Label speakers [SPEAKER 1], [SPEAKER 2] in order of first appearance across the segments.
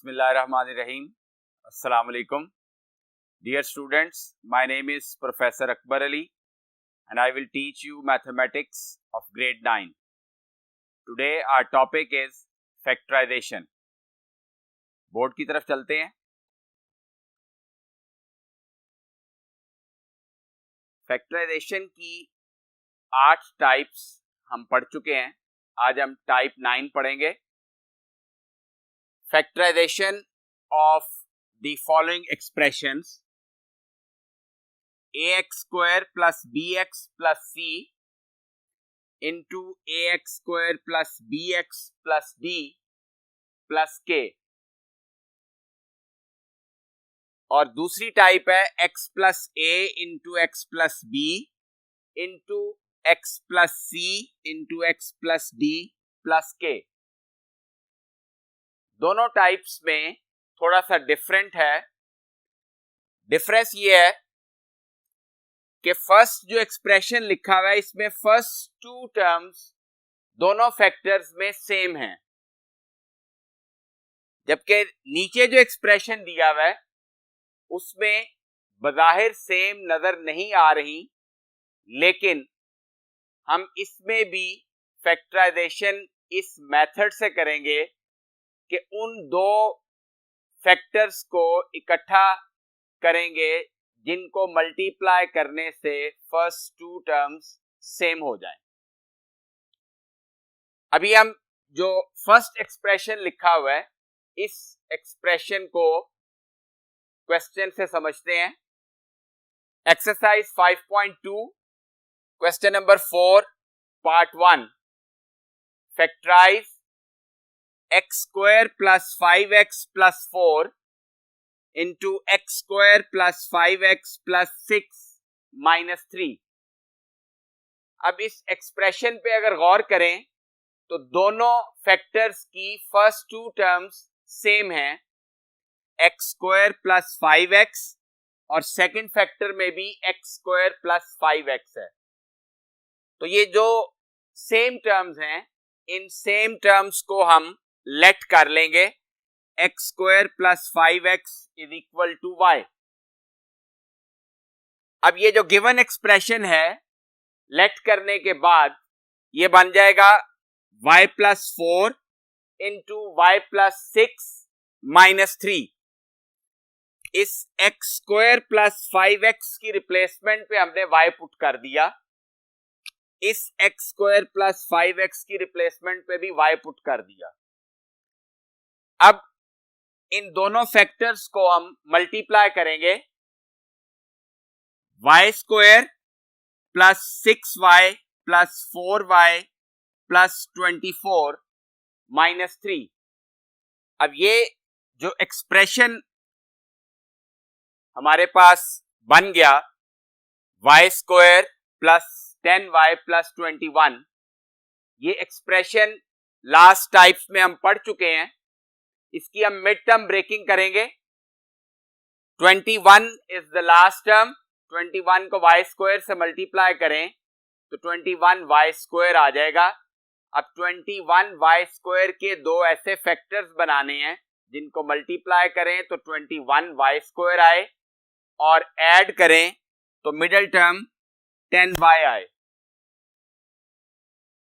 [SPEAKER 1] Bismillahirrahmanirrahim. Assalamu alaikum. Dear students, my name is Professor Akbar Ali and I will teach you mathematics of grade 9. Today our topic is factorization. Board की तरफ चलते हैं. Factorisation की 8 types हम पढ़ चुके हैं. आज हम टाइप 9 पढ़ेंगे. Factorization of the following expressions: ax square plus bx plus c into ax square plus bx plus d plus k. और दूसरी टाइप है x plus a into x plus b into x plus c into x plus d plus k. दोनों types में थोड़ा सा different है. Difference ये है कि फर्स्ट जो एक्सप्रेशन लिखा हुआ है इसमें फर्स्ट 2 टर्म्स दोनों फैक्टर्स में सेम हैं, जबकि नीचे जो एक्सप्रेशन दिया हुआ है उसमें बज़ाहिर सेम नजर नहीं आ रही, लेकिन हम इसमें भी फैक्टराइजेशन इस मेथड से करेंगे कि उन दो फैक्टर्स को इकट्ठा करेंगे जिनको मल्टीप्लाई करने से फर्स्ट 2 टर्म्स सेम हो जाएं. अभी हम जो फर्स्ट एक्सप्रेशन लिखा हुआ है इस एक्सप्रेशन को क्वेश्चन से समझते हैं. Exercise 5.2 question number 4 part 1. Factorise x square plus 5x plus 4 into x square plus 5x plus 6 minus 3. अब इस एक्सप्रेशन पे अगर गौर करें तो दोनों फैक्टर्स की फर्स्ट 2 टर्म्स सेम हैं, x square plus 5x और सेकंड फैक्टर में भी x square plus 5x है. तो ये जो सेम टर्म्स हैं इन सेम टर्म्स को हम लेट कर लेंगे. x square plus 5x is equal to y. अब ये जो गिवन एक्सप्रेशन है लेट करने के बाद ये बन जाएगा y plus 4 into y plus 6 minus 3. इस x स्क्वायर प्लस 5x की रिप्लेसमेंट पे हमने y पुट कर दिया. इस x स्क्वायर प्लस 5x की रिप्लेसमेंट पे भी y पुट कर दिया. अब इन दोनों फैक्टर्स को हम मल्टीप्लाई करेंगे. y square plus 6y plus 4y plus 24 minus 3. अब ये जो एक्सप्रेशन हमारे पास बन गया y square plus 10y plus 21, ये एक्सप्रेशन लास्ट टाइप्स में हम पढ़ चुके हैं. इसकी हम मिड टर्म ब्रेकिंग करेंगे. 21 इज द लास्ट टर्म. 21 को y स्क्वायर से मल्टीप्लाई करें तो 21 y स्क्वायर आ जाएगा. अब 21 y स्क्वायर के दो ऐसे फैक्टर्स बनाने हैं जिनको मल्टीप्लाई करें तो 21 y स्क्वायर आए और ऐड करें तो मिडिल टर्म 10y आए.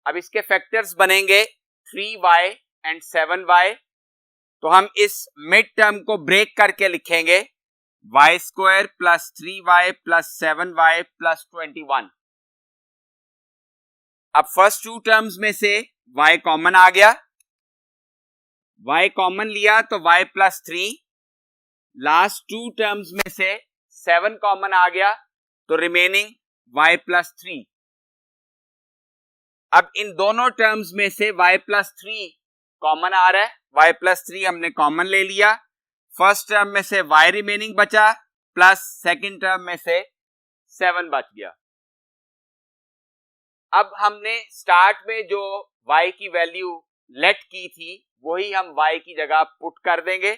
[SPEAKER 1] अब इसके फैक्टर्स बनेंगे 3y एंड 7y. तो हम इस मिड टर्म को ब्रेक करके लिखेंगे y square plus 3y plus 7y plus 21. अब फर्स्ट 2 टर्म्स में से y कॉमन आ गया. y कॉमन लिया तो y प्लस 3. लास्ट 2 टर्म्स में से 7 कॉमन आ गया तो रिमेनिंग y प्लस 3. अब इन दोनों टर्म्स में से y प्लस 3 कॉमन आ रहा है. y प्लस 3 हमने कॉमन ले लिया. फर्स्ट टर्म में से y रिमेनिंग बचा प्लस सेकंड टर्म में से 7 बच गया. अब हमने स्टार्ट में जो y की वैल्यू लेट की थी वही हम y की जगह पुट कर देंगे.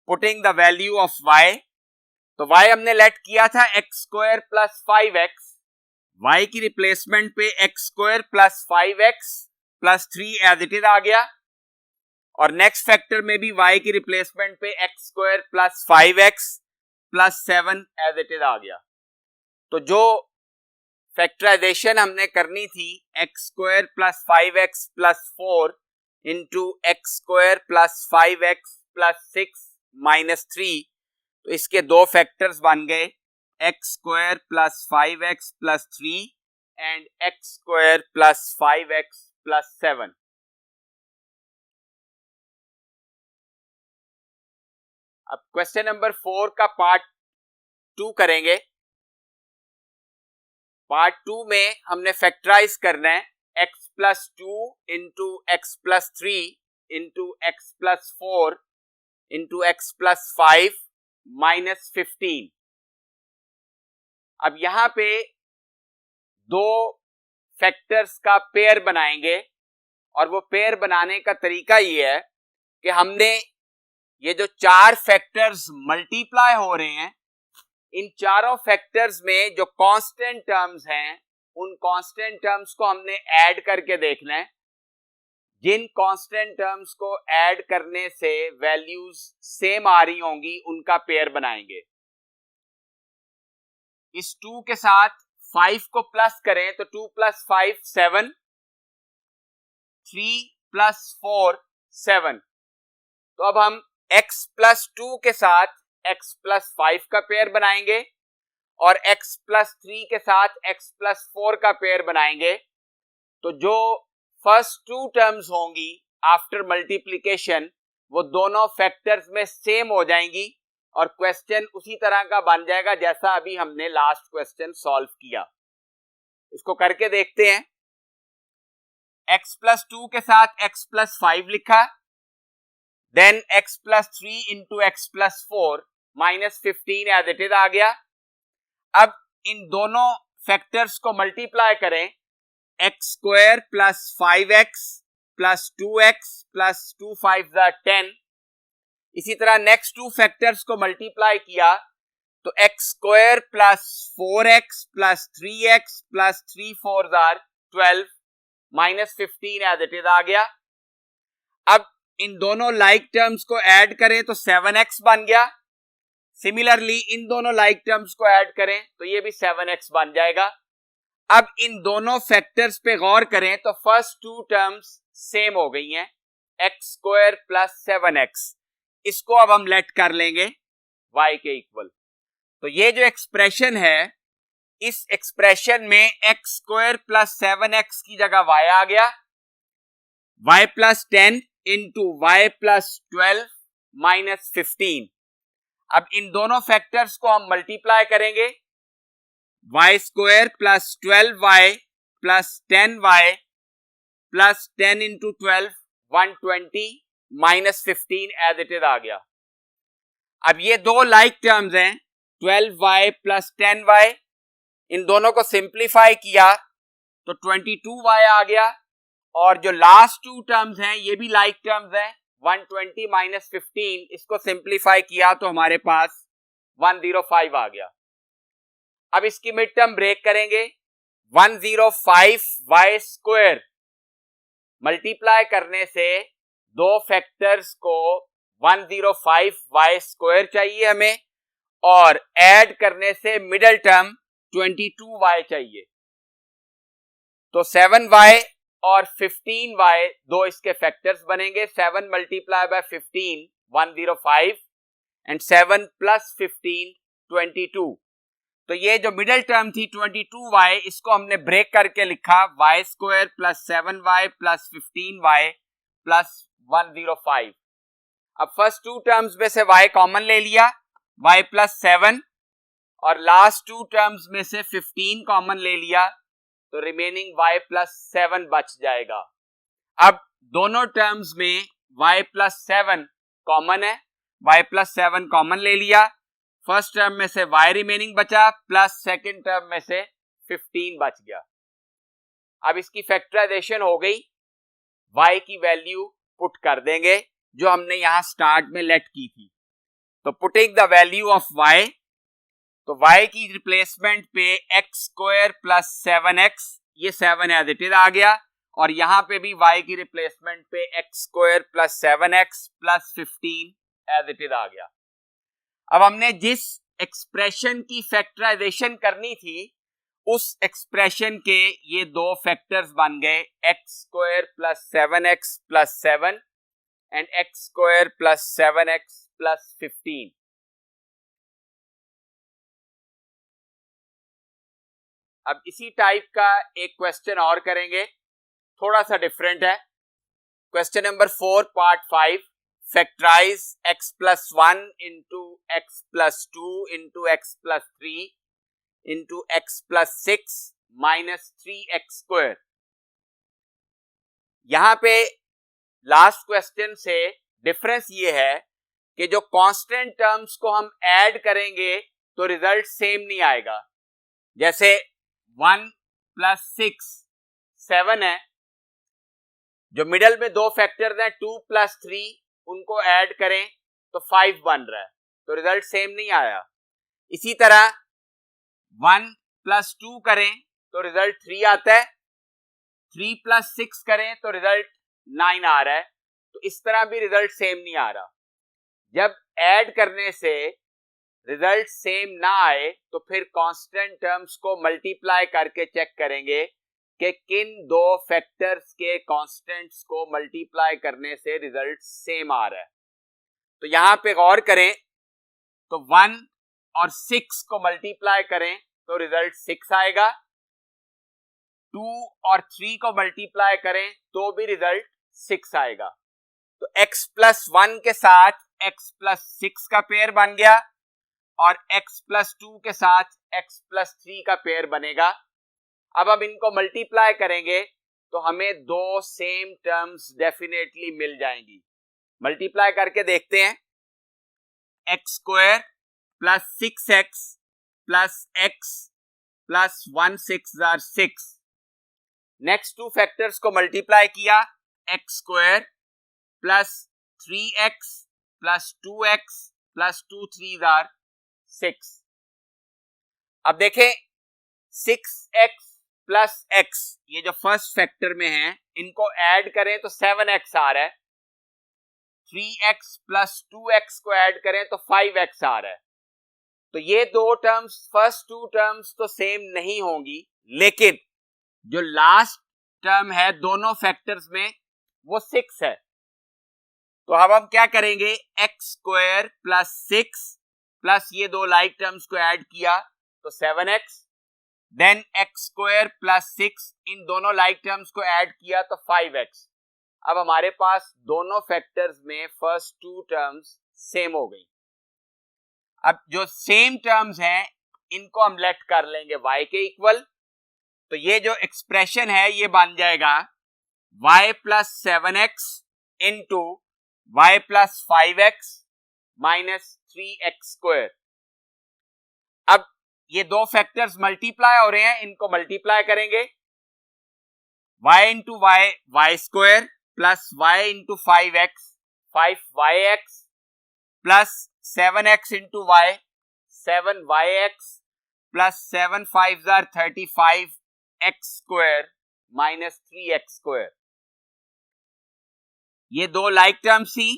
[SPEAKER 1] Putting the value of y, तो y हमने लेट किया था x square plus 5x. y की रिप्लेसमेंट पे x square plus 5x plus 3 as it is आ गया और नेक्स्ट फैक्टर में भी y की रिप्लेसमेंट पे x square plus 5x plus 7 as it is आ गया। तो जो फैक्टराइजेशन हमने करनी थी x square plus 5x plus 4 into x square plus 5x plus 6 minus 3, तो इसके दो फैक्टर्स बन गए x square plus 5x plus 3 and x square plus 5x plus 7। अब क्वेश्चन नंबर 4 का पार्ट 2 करेंगे। पार्ट 2 में हमने फैक्टराइज करना है x plus 2 into x plus 3 into x plus 4 into x plus 5 minus 15। अब यहां पे दो फैक्टर्स का पेयर बनाएंगे और वो पेयर बनाने का तरीका ये है कि हमने ये जो चार फैक्टर्स मल्टीप्लाई हो रहे हैं, इन चारों फैक्टर्स में जो कांस्टेंट टर्म्स हैं उन कांस्टेंट टर्म्स को हमने ऐड करके देखना है। जिन कांस्टेंट टर्म्स को ऐड करने से वैल्यूज सेम आ रही होंगी उनका पेयर बनाएंगे। इस 2 के साथ 5 को प्लस करें तो 2 प्लस 5 7, 3 प्लस 4 7। तो अब हम x प्लस 2 के साथ x प्लस 5 का पेयर बनाएंगे और x प्लस 3 के साथ x प्लस 4 का पेयर बनाएंगे। तो जो फर्स्ट 2 टर्म्स होंगी आफ्टर मल्टीप्लिकेशन वो दोनों फैक्टर्स में सेम हो जाएंगी और क्वेश्चन उसी तरह का बन जाएगा जैसा अभी हमने लास्ट क्वेश्चन सॉल्व किया। इसको करके देखते हैं। x प्लस 2 के साथ x प्लस 5 लिखा, then x plus 3 into x plus 4 minus 15 as it is आ गया। अब इन दोनों फैक्टर्स को मल्टीप्लाई करें, x square plus 5x plus 2x plus 2 5 10। इसी तरह नेक्स्ट 2 फैक्टर्स को मल्टीप्लाई किया तो x square plus 4x plus 3x plus 3 4 12 minus 15 as it is आ गया। अब इन दोनों लाइक टर्म्स को ऐड करें तो 7x बन गया। सिमिलरली इन दोनों लाइक टर्म्स को ऐड करें तो ये भी 7x बन जाएगा। अब इन दोनों फैक्टर्स पे गौर करें तो फर्स्ट 2 टर्म्स सेम हो गई हैं, एक्स स्क्वायर प्लस 7x। इसको अब हम लेट कर लेंगे y के इक्वल। तो ये जो एक्सप्रेशन है, इस एक्सप्रेशन में एक्स स्क्वायर प्लस 7x की जगह y आ गया, y plus 10 into y plus 12 minus 15। अब इन दोनों फैक्टर्स को हम मल्टीप्लाई करेंगे, y square plus 12y plus 10y plus 10 into 12 120 minus 15 as it is आ गया। अब ये दो लाइक टर्म्स हैं 12y प्लस 10y, इन दोनों को सिंप्लीफाई किया तो 22y आ गया और जो लास्ट 2 टर्म्स हैं ये भी लाइक टर्म्स हैं 120 माइनस 15, इसको सिंप्लीफाई किया तो हमारे पास 105 आ गया। अब इसकी मिड टर्म ब्रेक करेंगे, 105y स्क्वायर मल्टीप्लाई करने से दो फैक्टर्स को 105y स्क्वायर चाहिए हमें और ऐड करने से मिडिल टर्म 22y चाहिए। तो 7y और 15y दो इसके फैक्टर्स बनेंगे। 7 मल्टीप्लाई बाय 15 105 एंड 7 प्लस 15 22। तो ये जो मिडिल टर्म थी 22y, इसको हमने ब्रेक करके लिखा y square plus 7y plus 15y plus 105। अब फर्स्ट 2 टर्म्स में से y कॉमन ले लिया, y प्लस 7, और लास्ट 2 टर्म्स में से 15 कॉमन ले लिया तो रिमेनिंग y प्लस 7 बच जाएगा। अब दोनों टर्म्स में y प्लस 7 कॉमन है, y प्लस 7 कॉमन ले लिया, फर्स्ट टर्म में से y रिमेनिंग बचा प्लस सेकेंड टर्म में से 15 बच गया। अब इसकी फैक्टराइजेशन हो गई, y की वैल्यू पुट कर देंगे जो हमने यहां स्टार्ट में लेट की थी। तो putting the value of y, तो y की रिप्लेसमेंट पे एक्स स्क्वायर प्लस 7x, ये 7 एज इट इज आ गया और यहां पे भी y की रिप्लेसमेंट पे x square plus 7x plus 15 as it is आ गया। अब हमने जिस एक्सप्रेशन की फैक्टराइजेशन करनी थी उस एक्सप्रेशन के ये दो फैक्टर्स बन गए, x square plus 7x plus 7 and x square plus 7x plus 15। अब इसी टाइप का एक क्वेश्चन और करेंगे, थोड़ा सा डिफरेंट है। Question number 4 part 5, factorise x plus 1 into x plus 2 into x plus 3 into x plus 6 minus 3x square. यहां पे लास्ट क्वेश्चन से डिफरेंस ये है कि जो कांस्टेंट टर्म्स को हम ऐड करेंगे तो रिजल्ट सेम नहीं आएगा। जैसे 1 प्लस 6 7 है, जो मिडल में दो फैक्टर्स हैं 2 प्लस 3 उनको ऐड करें तो 5 बन रहा है, तो रिजल्ट सेम नहीं आया। इसी तरह 1 प्लस 2 करें तो रिजल्ट 3 आता है, 3 प्लस 6 करें तो रिजल्ट 9 आ रहा है, तो इस तरह भी रिजल्ट सेम नहीं आ रहा। जब ऐड करने से रिजल्ट सेम ना आए तो फिर कांस्टेंट टर्म्स को मल्टीप्लाई करके चेक करेंगे कि किन दो फैक्टर्स के कांस्टेंट्स को मल्टीप्लाई करने से रिजल्ट सेम आ रहा है। तो यहां पे गौर करें तो 1 और 6 को मल्टीप्लाई करें तो रिजल्ट 6 आएगा, 2 और 3 को मल्टीप्लाई करें तो भी रिजल्ट 6 आएगा। तो x प्लस 1 के साथ x प्लस 6 का पेयर बन गया और x प्लस 2 के साथ x प्लस 3 का पेयर बनेगा। अब हम इनको मल्टीप्लाई करेंगे तो हमें दो सेम टर्म्स डेफिनेटली मिल जाएंगी। मल्टीप्लाई करके देखते हैं, x square plus 6x plus x plus 1 6 jar 6। Next two factors को मल्टीप्लाई किया, x square plus 3x plus 2x plus 2 3 jar 6। अब देखें 6x प्लस x, ये जो फर्स्ट फैक्टर में है इनको ऐड करें तो 7x आ रहा है, 3x प्लस 2x को ऐड करें तो 5x आ रहा है। तो ये दो टर्म्स, फर्स्ट टू टर्म्स तो सेम नहीं होंगी, लेकिन जो लास्ट टर्म है दोनों फैक्टर्स में वो 6 है। तो अब हम क्या करेंगे, एक्स स्क्वायर प्लस 6 प्लस ये दो लाइक टर्म्स को ऐड किया तो 7x, then X square plus 6 इन दोनों लाइक टर्म्स को ऐड किया तो 5x। अब हमारे पास दोनों फैक्टर्स में फर्स्ट टू टर्म्स सेम हो गई। अब जो सेम टर्म्स हैं इनको हम लेट कर लेंगे y के इक्वल, तो ये जो एक्सप्रेशन है ये बन जाएगा y plus 7x into y plus 5x minus 3x square. अब ये दो फैक्टर्स मल्टीप्लाई हो रहे हैं, इनको मल्टीप्लाई करेंगे, y into y y square plus y into 5x 5yx plus 7x into y 7yx plus 7 5 jar 35x square minus 3x square. ये दो लाइक टर्म्स थी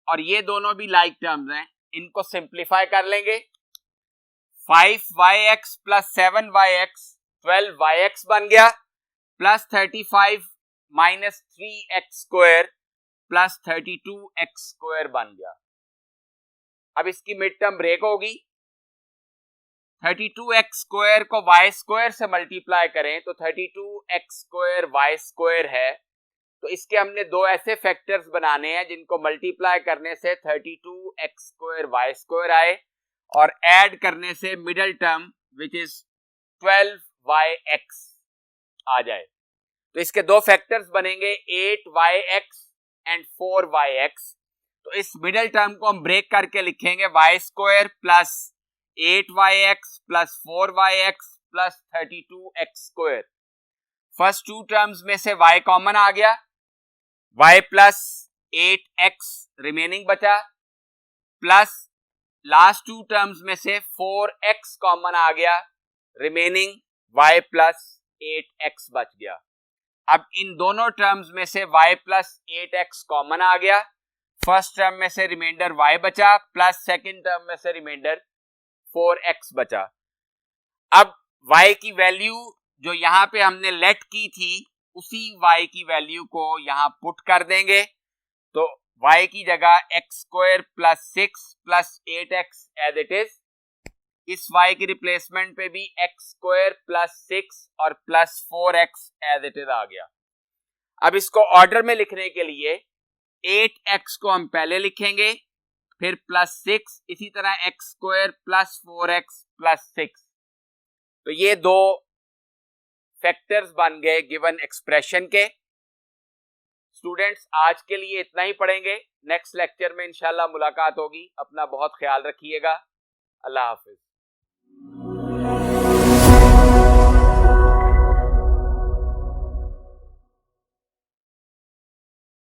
[SPEAKER 1] और ये दोनों भी लाइक टर्म्स हैं, इनको सिंप्लीफाई कर लेंगे, 5yx प्लस 7yx 12yx बन गया plus 35 minus 3x square plus 32x square बन गया। अब इसकी मिड टर्म ब्रेक होगी, 32x स्क्वायर को y स्क्वायर से मल्टीप्लाई करें तो 32x स्क्वायर y स्क्वायर है, तो इसके हमने दो ऐसे फैक्टर्स बनाने हैं जिनको मल्टीप्लाई करने से 32x स्क्वायर y स्क्वायर आए और ऐड करने से middle term which is 12yx आ जाए। तो इसके दो फैक्टर्स बनेंगे 8yx एंड 4yx। तो इस मिडिल टर्म को हम ब्रेक करके लिखेंगे y square plus 8yx plus 4yx plus 32x square. First two terms में से y कॉमन आ गया, y प्लस 8x रिमेनिंग बचा, प्लस लास्ट टू टर्म्स में से 4x कॉमन आ गया, रिमेनिंग y प्लस 8x बच गया। अब इन दोनों टर्म्स में से y प्लस 8x कॉमन आ गया, फर्स्ट टर्म में से रिमाइंडर y बचा प्लस सेकंड टर्म में से रिमाइंडर 4x बचा। अब y की वैल्यू जो यहां पे हमने लेट की थी उसी y की वैल्यू को यहां पुट कर देंगे, तो y की जगह x square plus 6 plus 8x as it is, इस y की रिप्लेसमेंट पे भी x स्क्वायर प्लस 6 और plus 4x as it is आ गया। अब इसको ऑर्डर में लिखने के लिए 8x को हम पहले लिखेंगे, फिर प्लस 6, इसी तरह x square plus 4x plus 6। तो ये दो फैक्टर्स बन गए गिवन एक्सप्रेशन के। स्टूडेंट्स आज के लिए इतना ही पढ़ेंगे, नेक्स्ट लेक्चर में इंशाल्लाह मुलाकात होगी। अपना बहुत ख्याल रखिएगा। अल्लाह हाफिज।